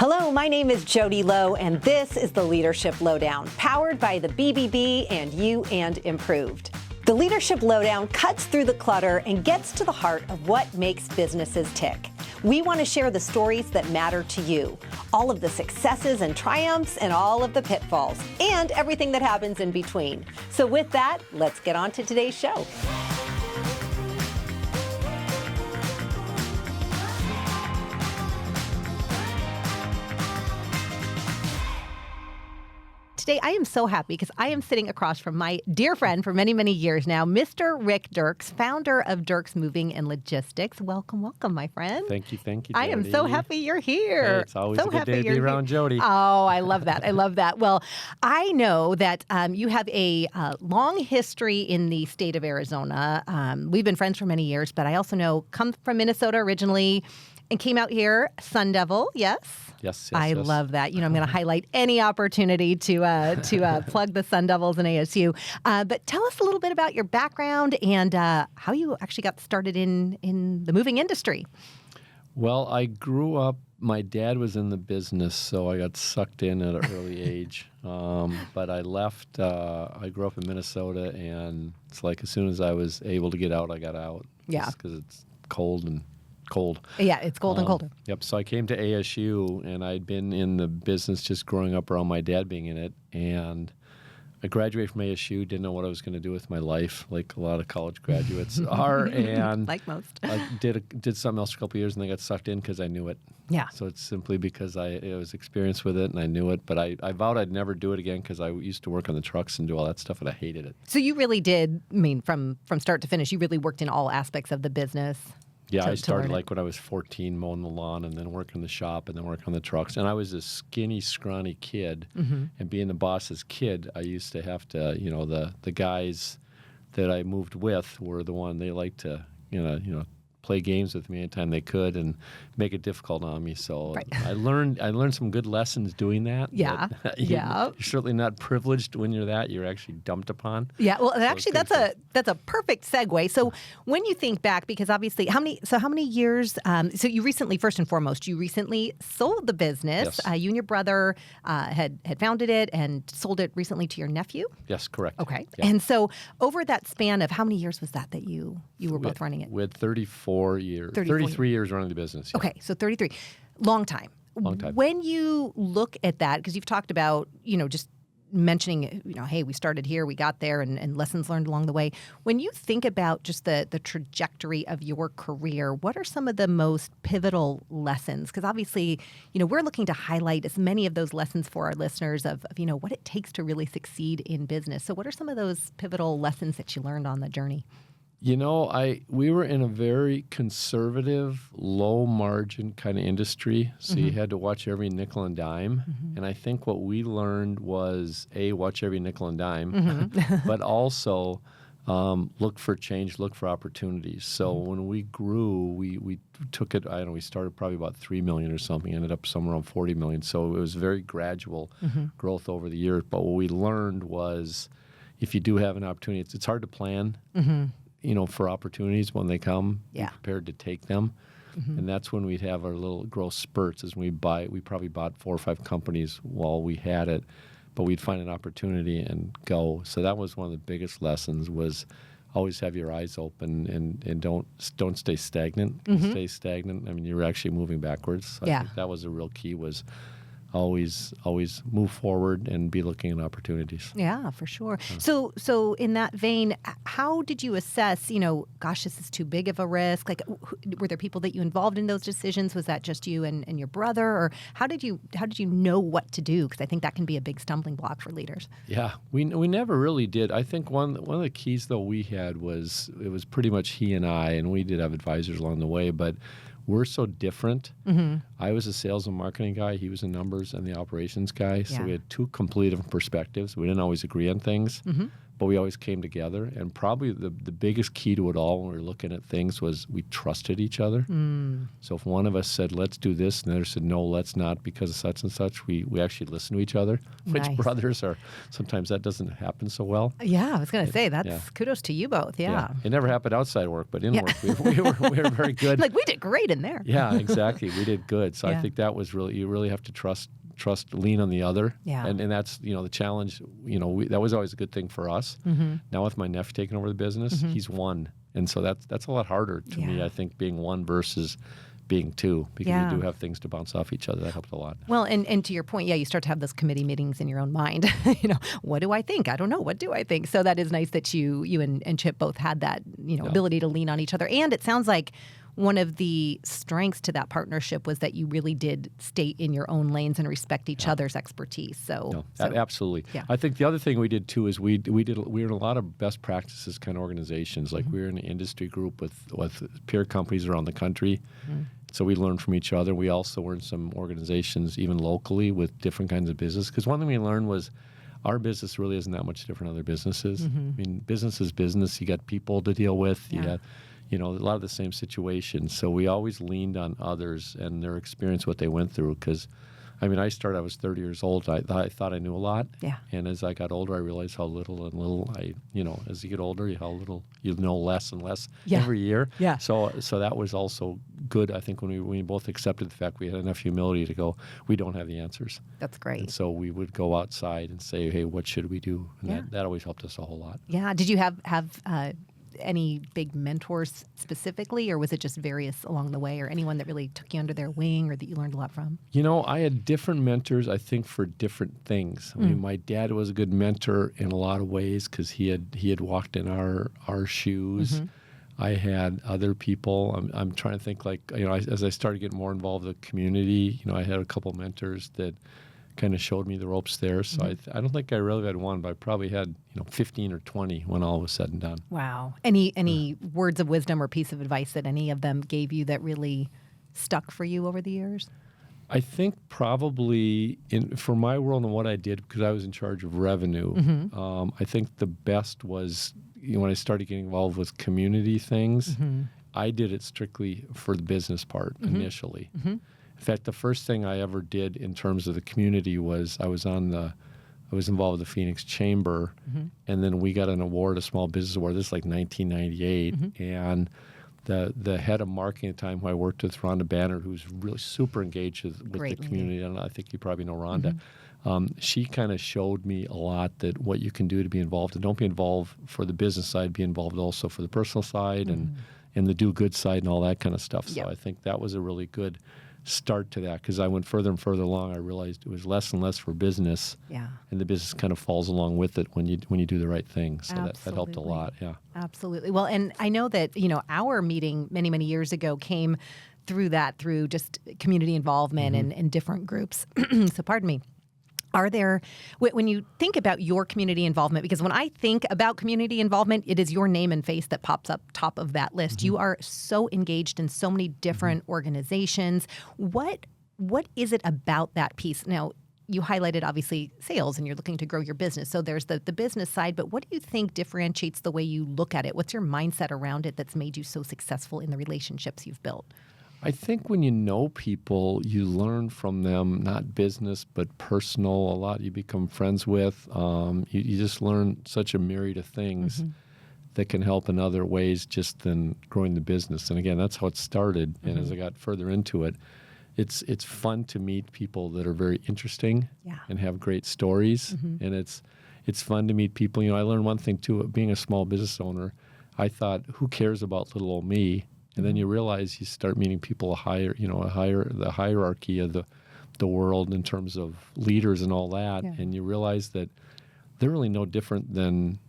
Hello, my name is Jody Lowe, and this is the Leadership Lowdown, powered by the BBB and You and Improved. The Leadership Lowdown cuts through the clutter and gets to the heart of what makes businesses tick. We want to share the stories that matter to you, all of the successes and triumphs and all of the pitfalls, and everything that happens in between. So with that, let's get on to today's show. Today, I am so happy because I am sitting across from my dear friend for many, many years now, Mr. Rick Dircks, founder of Dircks Moving and Logistics. Welcome, welcome, my friend. Thank you, Jody. I am so happy you're here. Hey, it's always a good day to be around Jody. Oh, I love that. I love that. Well, I know that you have a long history in the state of Arizona. We've been friends for many years, but I also know come from Minnesota originally and came out here, Sun Devil, yes? Yes. I love that. You know, I'm going to highlight any opportunity to plug the Sun Devils and ASU. But tell us a little bit about your background and how you actually got started in the moving industry. Well, I grew up, my dad was in the business, so I got sucked in at an early age. But I left, I grew up in Minnesota, and it's like as soon as I was able to get out, I got out. Yeah. Just because it's cold. Yeah, it's cold and colder. Yep. So I came to ASU, and I'd been in the business just growing up around my dad being in it. And I graduated from ASU, didn't know what I was going to do with my life, like a lot of college graduates are. And like most. I did something else for a couple of years, and then got sucked in because I knew it. Yeah. So it's simply because I was experienced with it, and I knew it. But I vowed I'd never do it again because I used to work on the trucks and do all that stuff, and I hated it. So you really did, I mean, from start to finish, you really worked in all aspects of the business. Yeah, I started like when I was 14 mowing the lawn and then working the shop and then working on the trucks. And I was a skinny, scrawny kid. Mm-hmm. And being the boss's kid, I used to have to, the guys that I moved with were the one they liked to, play games with me anytime they could and make it difficult on me. So right. I learned some good lessons doing that. Yeah. You're certainly not privileged when you're that. You're actually dumped upon. Yeah. Well, so actually, that's a perfect segue. So when you think back, because obviously, how many years? So you recently, first and foremost, sold the business. Yes. You and your brother had founded it and sold it recently to your nephew. Yes, correct. Okay. Yeah. And so over that span of how many years was that you were both running it? We had 34 years. 33 years running the business. Yeah. Okay, so 33. Long time. When you look at that, because you've talked about, just mentioning, hey, we started here, we got there, and lessons learned along the way. When you think about just the trajectory of your career, what are some of the most pivotal lessons? Because obviously, we're looking to highlight as many of those lessons for our listeners of what it takes to really succeed in business. So what are some of those pivotal lessons that you learned on the journey? We were in a very conservative, low margin kind of industry, so you had to watch every nickel and dime. Mm-hmm. And I think what we learned was watch every nickel and dime, but also look for change, look for opportunities. So when we grew, we took it. We started probably about $3 million or something, ended up somewhere around $40 million. So it was very gradual growth over the years. But what we learned was, if you do have an opportunity, it's hard to plan. Mm-hmm. For opportunities when they come, be prepared to take them. Mm-hmm. And that's when we'd have our little growth spurts as we probably bought 4 or 5 companies while we had it, but we'd find an opportunity and go. So that was one of the biggest lessons, was always have your eyes open and don't stay stagnant. Mm-hmm. Stay stagnant, you're actually moving backwards. So I think that was a real key, was always move forward and be looking at opportunities. Yeah, for sure. So in that vein, how did you assess, gosh, this is too big of a risk? Like, were there people that you involved in those decisions? Was that just you and your brother? Or how did you know what to do? Because I think that can be a big stumbling block for leaders. Yeah, we never really did. I think one of the keys, though, we had was, it was pretty much he and I, and we did have advisors along the way, but we're so different. Mm-hmm. I was a sales and marketing guy. He was a numbers and the operations guy. So we had 2 completely different perspectives. We didn't always agree on things, but we always came together. And probably the biggest key to it all when we were looking at things was we trusted each other. So if one of us said, let's do this, and the other said, no, let's not because of such and such, we actually listened to each other, which Nice. Brothers are, sometimes that doesn't happen so well. Yeah, I was going to say, that's kudos to you both. Yeah. It never happened outside work, but in work, we were very good. Like, we did great in there. Yeah, exactly. We did good. So I think that was really, you really have to trust, lean on the other. Yeah. And that's, the challenge, that was always a good thing for us. Now with my nephew taking over the business, he's one. And so that's a lot harder to me, I think, being one versus being two, because you do have things to bounce off each other. That helps a lot. Well, and to your point, you start to have those committee meetings in your own mind. What do I think? I don't know. What do I think? So that is nice that you and Chip both had that, ability to lean on each other. And it sounds like one of the strengths to that partnership was that you really did stay in your own lanes and respect each other's expertise. So absolutely. Yeah. I think the other thing we did too is we were in a lot of best practices kind of organizations. Like we were in an industry group with peer companies around the country. So we learned from each other. We also were in some organizations, even locally, with different kinds of business. Because one thing we learned was our business really isn't that much different than other businesses. I mean, business is business. You got people to deal with. You got a lot of the same situations. So we always leaned on others and their experience, what they went through. Because, I was 30 years old. I thought I knew a lot. Yeah. And as I got older, I realized how little as you get older, how little you know less and less every year. Yeah. So that was also good, I think, when we both accepted the fact we had enough humility to go, we don't have the answers. That's great. And so we would go outside and say, hey, what should we do? And that always helped us a whole lot. Yeah. Did you have any big mentors specifically, or was it just various along the way, or anyone that really took you under their wing or that you learned a lot from? I had different mentors, I think, for different things. I mean, my dad was a good mentor in a lot of ways because he had walked in our shoes. I had other people. I'm trying to think, as I started getting more involved in the community, I had a couple mentors that kind of showed me the ropes there. So I don't think I really had one, but I probably had 15 or 20 when all was said and done. Wow. Any words of wisdom or piece of advice that any of them gave you that really stuck for you over the years? I think probably for my world and what I did, because I was in charge of revenue, I think the best was when I started getting involved with community things, I did it strictly for the business part initially. In fact, the first thing I ever did in terms of the community was I was involved with the Phoenix Chamber, and then we got an award, a small business award. This is like 1998, and the head of marketing at the time, who I worked with, Rhonda Banner, who's really super engaged with the community, and I think you probably know Rhonda. She kind of showed me a lot that what you can do to be involved, and don't be involved for the business side, be involved also for the personal side and the do good side and all that kind of stuff. So I think that was a really good start to that, because I went further and further along. I realized it was less and less for business, and the business kind of falls along with it when you do the right thing. So that helped a lot. Yeah, absolutely. Well, and I know that our meeting many years ago came through just community involvement and different groups. So pardon me. Are there, when you think about your community involvement, because when I think about community involvement, it is your name and face that pops up top of that list. You are so engaged in so many different organizations. What is it about that piece? Now, you highlighted, obviously, sales, and you're looking to grow your business. So there's the business side, but what do you think differentiates the way you look at it? What's your mindset around it that's made you so successful in the relationships you've built? I think when you know people, you learn from them, not business, but personal. A lot you become friends with. You just learn such a myriad of things that can help in other ways just than growing the business. And again, that's how it started. And as I got further into it, it's fun to meet people that are very interesting and have great stories. And it's fun to meet people. I learned one thing too, being a small business owner. I thought, who cares about little old me? And then you realize you start meeting people the hierarchy of the world in terms of leaders and all that, and you realize that they're really no different than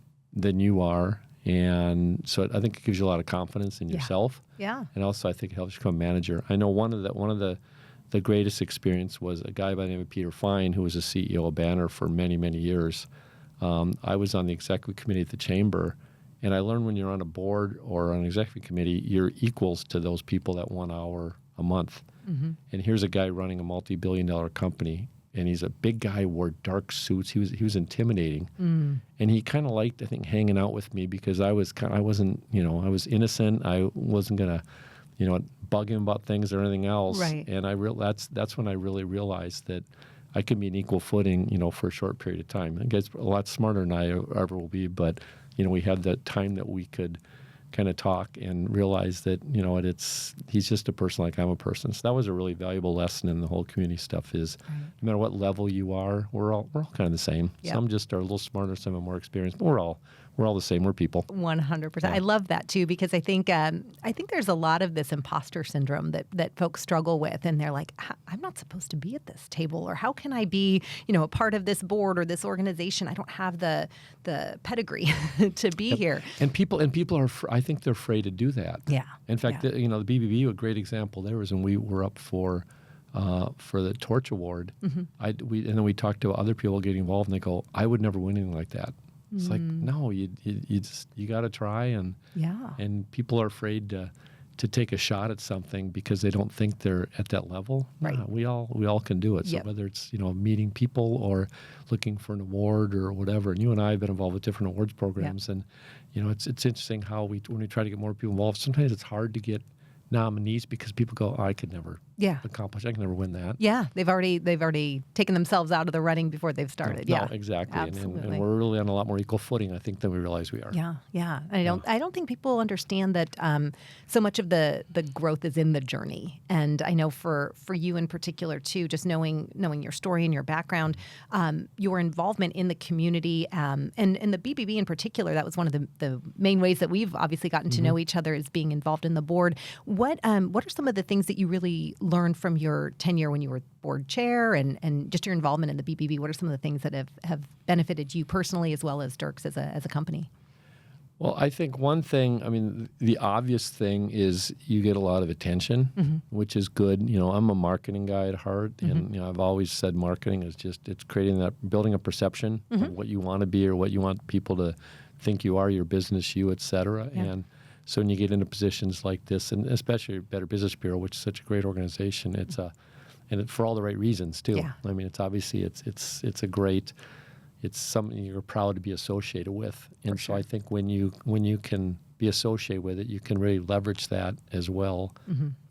you are, and so I think it gives you a lot of confidence in yourself. Yeah. And also I think it helps you become a manager. I know one of the greatest experience was a guy by the name of Peter Fine, who was a CEO of Banner for many years. I was on the executive committee at the chamber. And I learned when you're on a board or on an executive committee, you're equals to those people that 1 hour a month. And here's a guy running a multi-billion-dollar company. and he's a big guy, wore dark suits. He was intimidating, and he kind of liked, I think, hanging out with me because I was innocent. I wasn't gonna, bug him about things or anything else. Right. And that's when I really realized that I could be an equal footing, for a short period of time. I guess a lot smarter than I ever will be, but we had that time that we could kind of talk and realize that he's just a person like I'm a person. So that was a really valuable lesson in the whole community stuff. Is no matter what level you are, we're all kind of the same. Yep. Some just are a little smarter, some have more experience, but we're all the same. We're people. 100%. Yeah. I love that too, because I think there's a lot of this imposter syndrome that folks struggle with, and they're like, I'm not supposed to be at this table, or how can I be a part of this board or this organization? I don't have the pedigree to be here. And people are I think they're afraid to do that. Yeah. In fact, the BBB, a great example there was when we were up for the Torch Award. And then we talked to other people getting involved, and they go, I would never win anything like that. It's like, no, you got to try, and people are afraid to take a shot at something because they don't think they're at that level. Right. We all can do it. So whether it's meeting people or looking for an award or whatever. And you and I have been involved with different awards programs, and it's interesting how when we try to get more people involved, sometimes it's hard to get nominees because people go, I could never accomplish. I can never win that. Yeah, they've already taken themselves out of the running before they've started. No, exactly. And we're really on a lot more equal footing, I think, than we realize we are. Yeah. I don't think people understand that so much of the growth is in the journey. And I know for you in particular too, just knowing your story and your background, your involvement in the community, and the BBB in particular, that was one of the main ways that we've obviously gotten to know each other, is being involved in the board. What are some of the things that you really learned from your tenure when you were board chair and just your involvement in the BBB? What are some of the things that have benefited you personally as well as Dircks as a company? Well, I think one thing, the obvious thing is you get a lot of attention, which is good. I'm a marketing guy at heart, and I've always said marketing is it's building a perception of what you want to be or what you want people to think you are, your business, you, et cetera. Yeah. And so when you get into positions like this, and especially Better Business Bureau, which is such a great organization, and for all the right reasons too. Yeah. It's obviously it's a great. It's something you're proud to be associated with, and so I think when you can be associated with it, you can really leverage that as well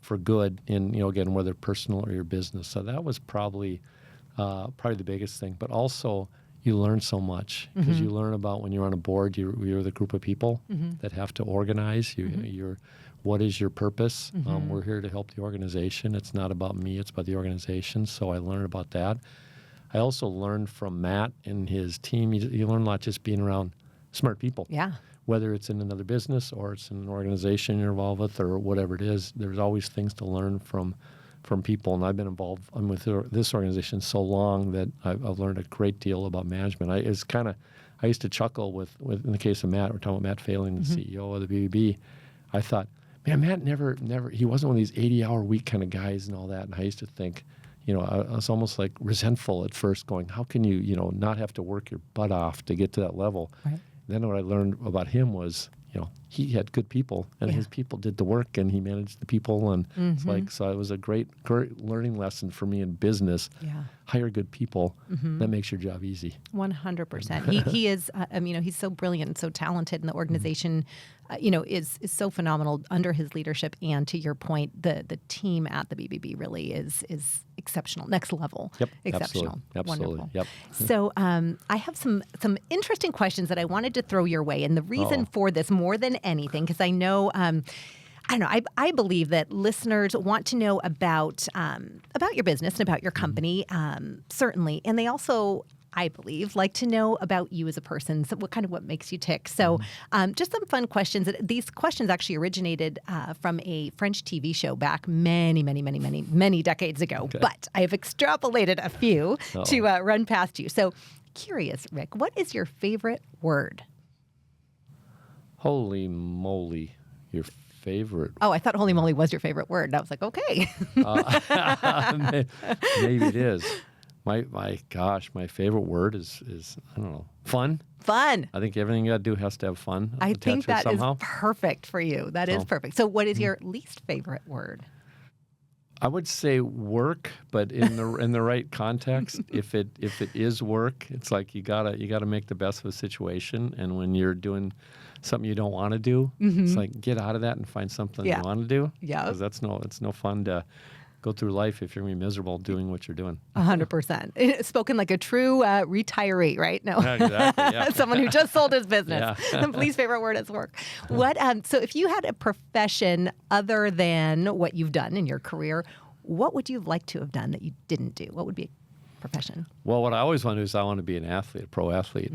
for good in again, whether personal or your business. So that was probably the biggest thing. But also you learn so much because you learn about when you're on a board, you're the group of people that have to organize. You're what is your purpose? We're here to help the organization. It's not about me; it's about the organization. So I learned about that. I also learned from Matt and his team. You learn a lot just being around smart people. Yeah. Whether it's in another business or it's in an organization you're involved with or whatever it is, there's always things to learn from people. And I've been involved with this organization so long that I've learned a great deal about management. I used to chuckle with in the case of Matt, we're talking about Matt Failing, the CEO of the BBB. I thought, man, Matt never, he wasn't one of these 80-hour week kind of guys and all that. And I used to think, I was almost like resentful at first, going, how can you, not have to work your butt off to get to that level? Right. Then what I learned about him was, he had good people, and his people did the work, and he managed the people, and so it was a great learning lesson for me in business. Yeah. Hire good people. That makes your job easy. 100%. He is, he's so brilliant and so talented, and the organization, is so phenomenal under his leadership. And to your point, the team at the BBB really is exceptional, next level. Yep, exceptional. Absolutely. Wonderful. Yep. So I have some interesting questions that I wanted to throw your way, and the reason for this more than anything, because I know, I believe that listeners want to know about your business and about your company, certainly, and they also, I believe, like to know about you as a person. So what makes you tick. So just some fun questions. These questions actually originated from a French TV show back many decades ago. Okay. But I have extrapolated a few to run past you. So curious, Rick, what is your favorite word? Holy moly, your favorite. Oh, I thought holy moly was your favorite word. And I was like, okay. Maybe it is. My favorite word is I don't know, fun. Fun. I think everything you got to do has to have fun. I think that is perfect for you. That is perfect. So what is your least favorite word? I would say work, but in the right context. If it is work, it's like you gotta make the best of a situation. And when you're doing something you don't want to do, it's like get out of that and find something you want to do. Yeah, because it's no fun to go through life if you're going to be miserable doing what you're doing. 100%. Spoken like a true retiree, right? No, Yeah, exactly. Yeah. Someone who just sold his business. Yeah. The least favorite word is work. What? So if you had a profession other than what you've done in your career, what would you have liked to have done that you didn't do? What would be a profession? Well, what I always wanted is I want to be an athlete, a pro athlete.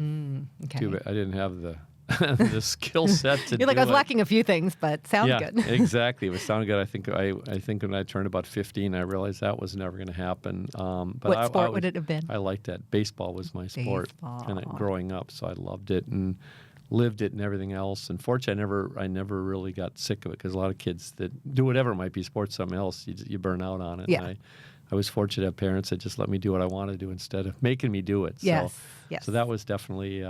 Okay. Too bad I didn't have the the skill set to You're like, do I was it. lacking a few things, but sounds Yeah, good. exactly. It was sounding good. I think when I turned about 15, I realized that was never going to happen. But What sport would it have been? I liked that. Baseball was my sport, Baseball. growing up, so I loved it and lived it and everything else. And fortunately, I never really got sick of it because a lot of kids that do whatever it might be, sports, something else, you burn out on it. Yeah. And I was fortunate to have parents that just let me do what I want to do instead of making me do it. Yes. Yes. So that was definitely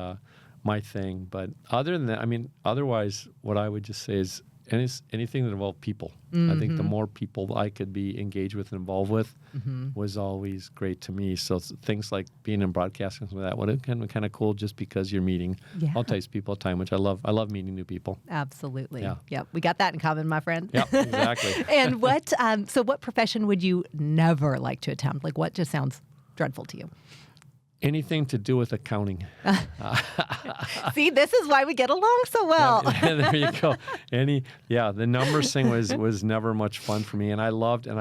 my thing. But other than that, I mean, otherwise, what I would just say is anything that involved people. I think the more people I could be engaged with and involved with was always great to me. So things like being in broadcasting, some of that would have been kind of cool just because you're meeting all types of people all the time, which I love. I love meeting new people. Absolutely. Yeah. Yep. We got that in common, my friend. Yeah, exactly. And what? So what profession would you never like to attempt? Like what just sounds dreadful to you? Anything to do with accounting. See, this is why we get along so well. There you go. The numbers thing was never much fun for me, and I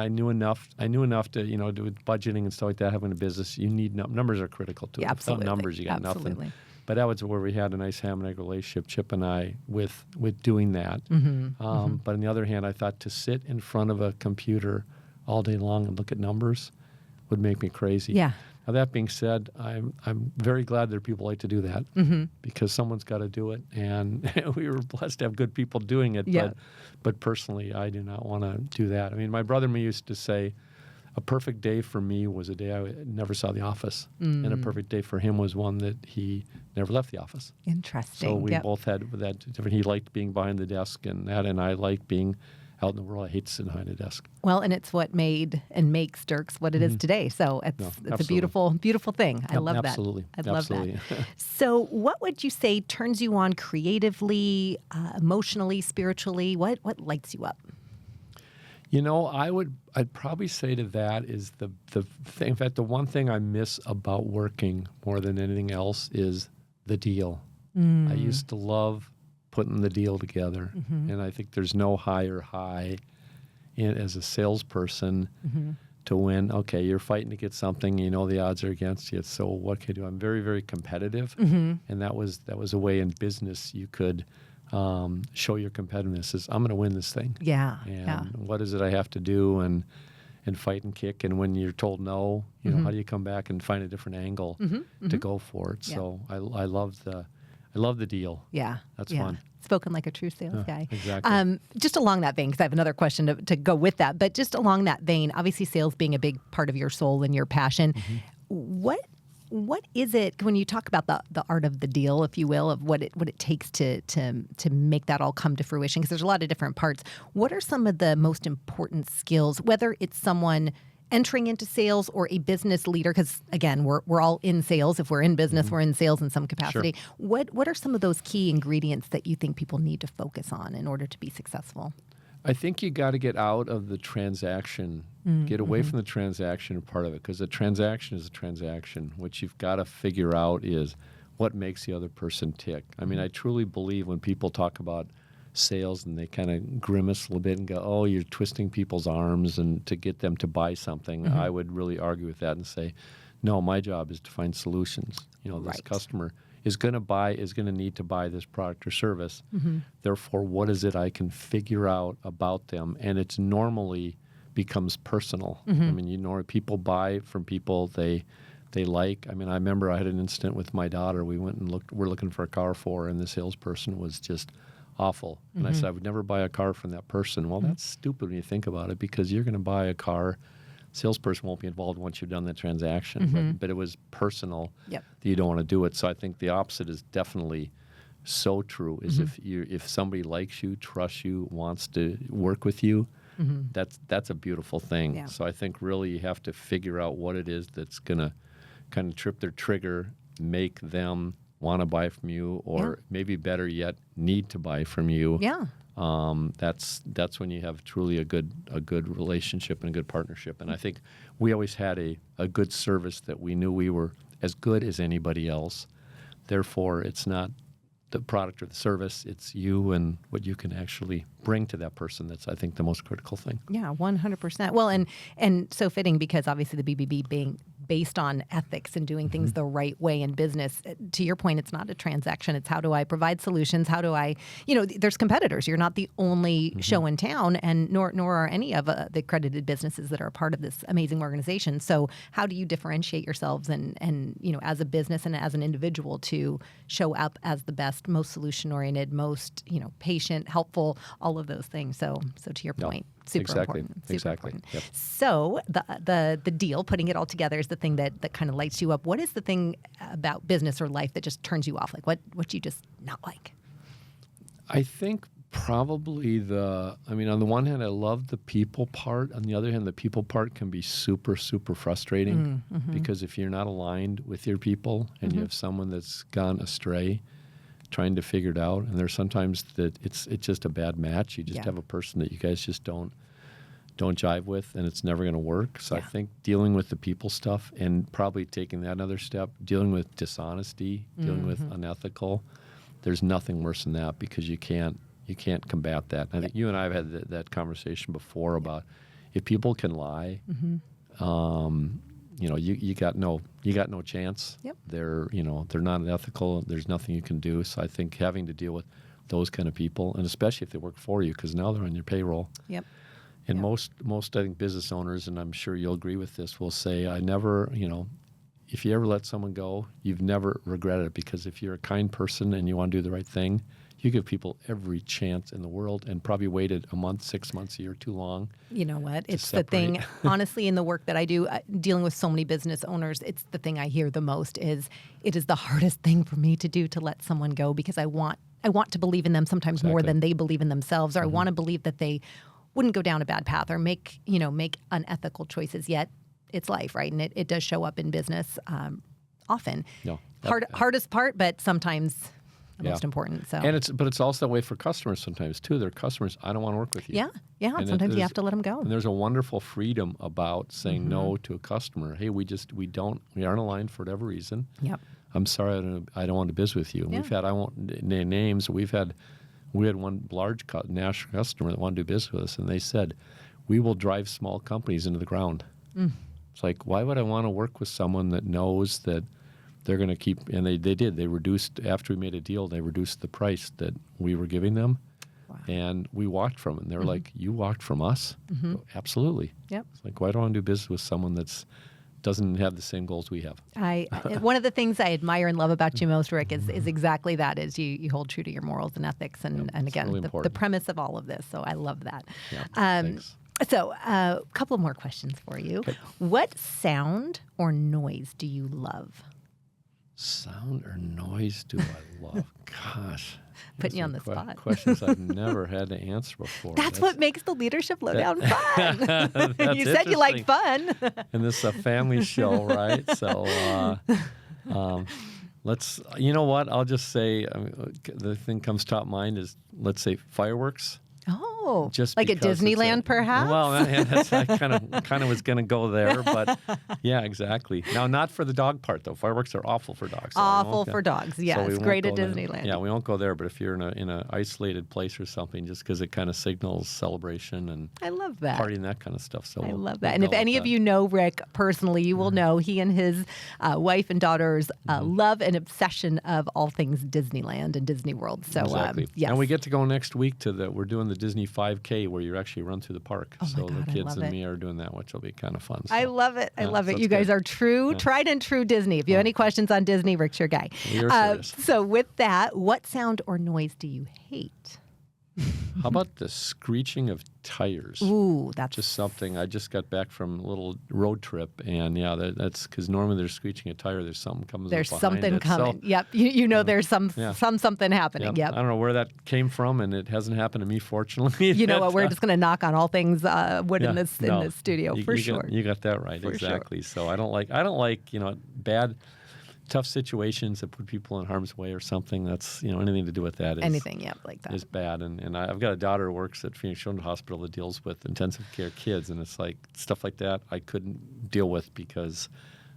knew enough to do with budgeting and stuff like that. Having a business, you need numbers are critical to it. Absolutely. Without numbers, you got Absolutely. nothing. But that was where we had a nice ham and egg relationship, Chip and I, with doing that. But on the other hand, I thought to sit in front of a computer all day long and look at numbers would make me crazy. Yeah. Now, that being said, I'm very glad there are people like to do that because someone's got to do it, and we were blessed to have good people doing it. Yeah. But personally, I do not want to do that. I mean, my brother and me used to say, a perfect day for me was a day I never saw the office, and a perfect day for him was one that he never left the office. Interesting. So we both had that different. He liked being behind the desk, and I liked being out in the world. I hate sitting behind a desk. Well, and it's what made and makes Dircks what it is today. So it's a beautiful, beautiful thing. I love absolutely. that. I love Absolutely. that. So what would you say turns you on creatively, emotionally, spiritually? What lights you up? I'd probably say to that is the thing. In fact, the one thing I miss about working more than anything else is the deal. I used to love putting the deal together, and I think there's no higher high as a salesperson to win. Okay, you're fighting to get something, the odds are against you. So what can I do? I'm very, very competitive, and that was a way in business you could show your competitiveness is I'm going to win this thing. Yeah. And what is it I have to do and fight and kick? And when you're told no, how do you come back and find a different angle to go for it? Yeah. So I love the deal. Yeah. That's fun. Spoken like a true sales guy. Exactly. Just along that vein, because I have another question to go with that, but just along that vein, obviously sales being a big part of your soul and your passion, what is it when you talk about the art of the deal, if you will, of what it takes to make that all come to fruition? Because there's a lot of different parts. What are some of the most important skills, whether it's someone entering into sales or a business leader? Because again, we're all in sales. If we're in business, we're in sales in some capacity. Sure. What are some of those key ingredients that you think people need to focus on in order to be successful? I think you got to get out of the transaction, get away from the transaction part of it, because a transaction is a transaction. What you've got to figure out is what makes the other person tick. I mean, I truly believe when people talk about sales and they kind of grimace a little bit and go, oh, you're twisting people's arms and to get them to buy something, I would really argue with that and say, no, my job is to find solutions. This customer is going to need to buy this product or service. Therefore, what is it I can figure out about them? And it's normally becomes personal. I mean, people buy from people they like. I mean, I remember I had an incident with my daughter. We went and we're looking for a car for her, and the salesperson was just awful. And I said, I would never buy a car from that person. Well, that's stupid when you think about it, because you're going to buy a car. Salesperson won't be involved once you've done the transaction, but it was personal that you don't want to do it. So I think the opposite is definitely so true. Is if somebody likes you, trusts you, wants to work with you, that's a beautiful thing. Yeah. So I think really you have to figure out what it is that's going to kind of trip their trigger, make them want to buy from you, or maybe better yet, need to buy from you. Yeah. That's when you have truly a good relationship and a good partnership. And I think we always had a good service that we knew we were as good as anybody else. Therefore, it's not the product or the service, it's you and what you can actually bring to that person. That's, I think, the most critical thing. Yeah, 100%. Well, and so fitting because obviously the BBB being based on ethics and doing things the right way in business. To your point, it's not a transaction. It's how do I provide solutions? How do I, there's competitors. You're not the only show in town, and nor are any of the accredited businesses that are a part of this amazing organization. So how do you differentiate yourselves and as a business and as an individual to show up as the best, most solution-oriented, most, patient, helpful, all of those things. So to your point, super important. Super important. Yep. So the deal, putting it all together, is the thing that kind of lights you up. What is the thing about business or life that just turns you off? Like what you just not like? I think probably on the one hand, I love the people part. On the other hand, the people part can be super, super frustrating because if you're not aligned with your people and you have someone that's gone astray, trying to figure it out, and there's sometimes that it's just a bad match. You just have a person that you guys just don't jive with, and it's never going to work. So I think dealing with the people stuff and probably taking that another step, dealing with dishonesty, dealing with unethical, there's nothing worse than that because you can't combat that. And I think you and I have had that conversation before about if people can lie, you got no chance. Yep. They're not ethical. There's nothing you can do. So I think having to deal with those kind of people, and especially if they work for you, because now they're on your payroll. Yep. And most I think business owners, and I'm sure you'll agree with this, will say, I never, if you ever let someone go, you've never regretted it, because if you're a kind person and you want to do the right thing, you give people every chance in the world, and probably waited a month, 6 months, a year too long. You know what? It's the thing, honestly, in the work that I do, dealing with so many business owners, it's the thing I hear the most is it is the hardest thing for me to do, to let someone go, because I want to believe in them sometimes more than they believe in themselves, or I want to believe that they wouldn't go down a bad path or make unethical choices. Yet it's life, right? And it does show up in business often. No, hardest part, but sometimes the most important. So, and it's also that way for customers sometimes too. They're customers. I don't want to work with you. Yeah. And sometimes you have to let them go. And there's a wonderful freedom about saying no to a customer. Hey, we aren't aligned for whatever reason. Yep. I'm sorry, I don't want to biz with you. Yeah. I won't name names. We had one large national customer that wanted to do business with us, and they said, "We will drive small companies into the ground." It's like, why would I want to work with someone that knows that they're going to keep? And they did. They reduced, after we made a deal, they reduced the price that we were giving them. Wow. And we walked from it. And they were like, "You walked from us?" Absolutely. Yep. It's like, why do I want to do business with someone that's doesn't have the same goals we have? One of the things I admire and love about you most, Rick, is exactly that, is you hold true to your morals and ethics, and again, really the premise of all of this. So I love that. Yeah, thanks. So a couple more questions for you. Okay. What sound or noise do you love? Sound or noise do I love? Gosh. Putting you on the spot. Questions I've never had to answer before. That's what makes the Leadership Lowdown fun. You said you like fun. And this is a family show, right? So let's, I'll just say, the thing comes top of mind is, let's say, fireworks. Oh, just like at Disneyland, perhaps? Well, I kind of was going to go there, but yeah, exactly. Now, not for the dog part, though. Fireworks are awful for dogs. Awful for dogs, yes. So great at Disneyland. Yeah, we won't go there, but if you're in a isolated place or something, just because it kind of signals celebration and I love that. Party and that kind of stuff. So I love that. And if any of you know Rick personally, you will know he and his wife and daughters love and obsession of all things Disneyland and Disney World. So, exactly. Yes. And we get to go next week we're doing the Disney 5K where you actually run through the park. Oh, so God, the kids and me are doing that, which will be kind of fun. So. I love it. I love it. You guys are tried and true Disney. If you have any questions on Disney, Rick's your guy. You're serious. So with that, what sound or noise do you hate? How about the screeching of tires? Ooh, that's just something. I just got back from a little road trip, and that's because normally there's screeching a tire. There's something coming. There's behind something it. coming. So, yep. You know there's something happening. Yep. I don't know where that came from, and it hasn't happened to me, fortunately. You know what? We're just going to knock on all things wood in this studio for sure. You got that right. Exactly. Sure. So I don't like bad, tough situations that put people in harm's way or something. That's anything to do with that. Like that is bad. And I've got a daughter who works at Phoenix Children's Hospital that deals with intensive care kids, and it's like stuff like that I couldn't deal with because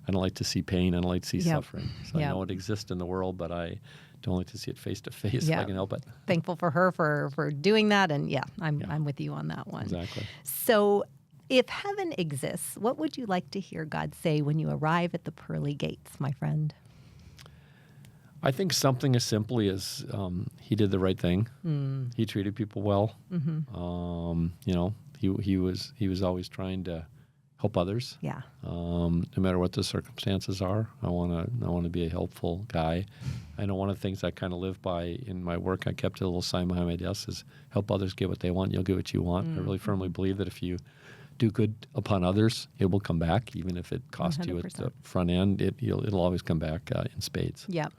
I don't like to see pain. I don't like to see suffering. So I know it exists in the world, but I don't like to see it face to face if I can help it. Thankful for her for doing that, and I'm with you on that one. Exactly. So, if heaven exists, what would you like to hear God say when you arrive at the pearly gates, my friend? I think something as simply as he did the right thing. He treated people well. He was always trying to help others. Yeah. No matter what the circumstances are, I want to be a helpful guy. I know one of the things I kind of live by in my work, I kept a little sign behind my desk, is help others get what they want. You'll get what you want. I really firmly believe that if you do good upon others, it will come back, even if it costs 100%. You at the front end. It'll always come back in spades. Yep.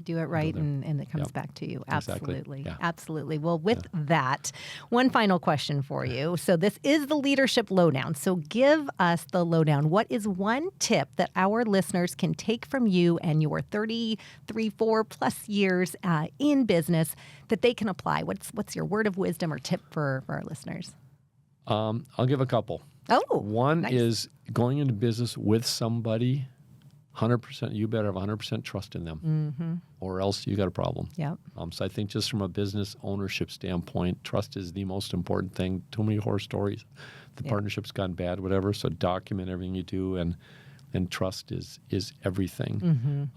Do it right, and it comes back to you. Absolutely. Exactly. Absolutely. Well, with that, one final question for you. So this is the Leadership Lowdown. So give us the lowdown. What is one tip that our listeners can take from you and your 33, 4+ years in business that they can apply? What's your word of wisdom or tip for our listeners? I'll give a couple. Oh, one nice. is going into business with somebody. 100%. You better have 100% trust in them, or else you got a problem. Yep. So I think just from a business ownership standpoint, trust is the most important thing. Too many horror stories. The partnership's gone bad, whatever. So document everything you do, and trust is everything.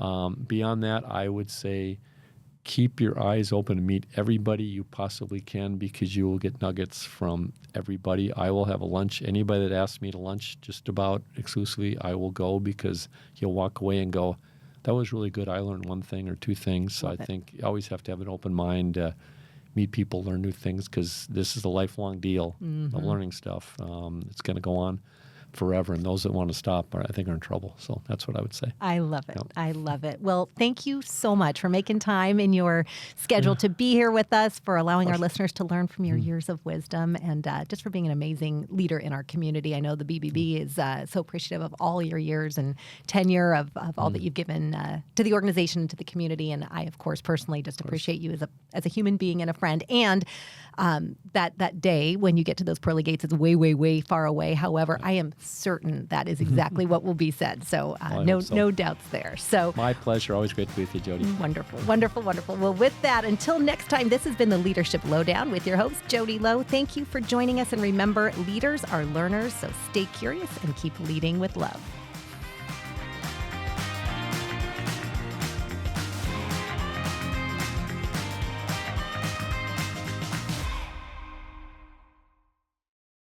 Beyond that, I would say, keep your eyes open to meet everybody you possibly can, because you will get nuggets from everybody. I will have a lunch. Anybody that asks me to lunch just about exclusively, I will go, because you'll walk away and go, that was really good. I learned one thing or two things. So I think you always have to have an open mind, meet people, learn new things, because this is a lifelong deal of learning stuff. It's going to go on forever, and those that want to stop I think are in trouble. So that's what I would say. I love it. I love it. Well, thank you so much for making time in your schedule to be here with us, for allowing our listeners to learn from your years of wisdom, and just for being an amazing leader in our community. I know the BBB is so appreciative of all your years and tenure of all that you've given to the organization and to the community, and I, of course, personally just appreciate you as a human being and a friend. And that day when you get to those pearly gates is way, way, way far away. However, I am certain that is exactly what will be said. So no doubts there. So my pleasure. Always great to be with you, Jody. Wonderful, wonderful, wonderful. Well, with that, until next time, this has been the Leadership Lowdown with your host, Jody Lowe. Thank you for joining us. And remember, leaders are learners, so stay curious and keep leading with love.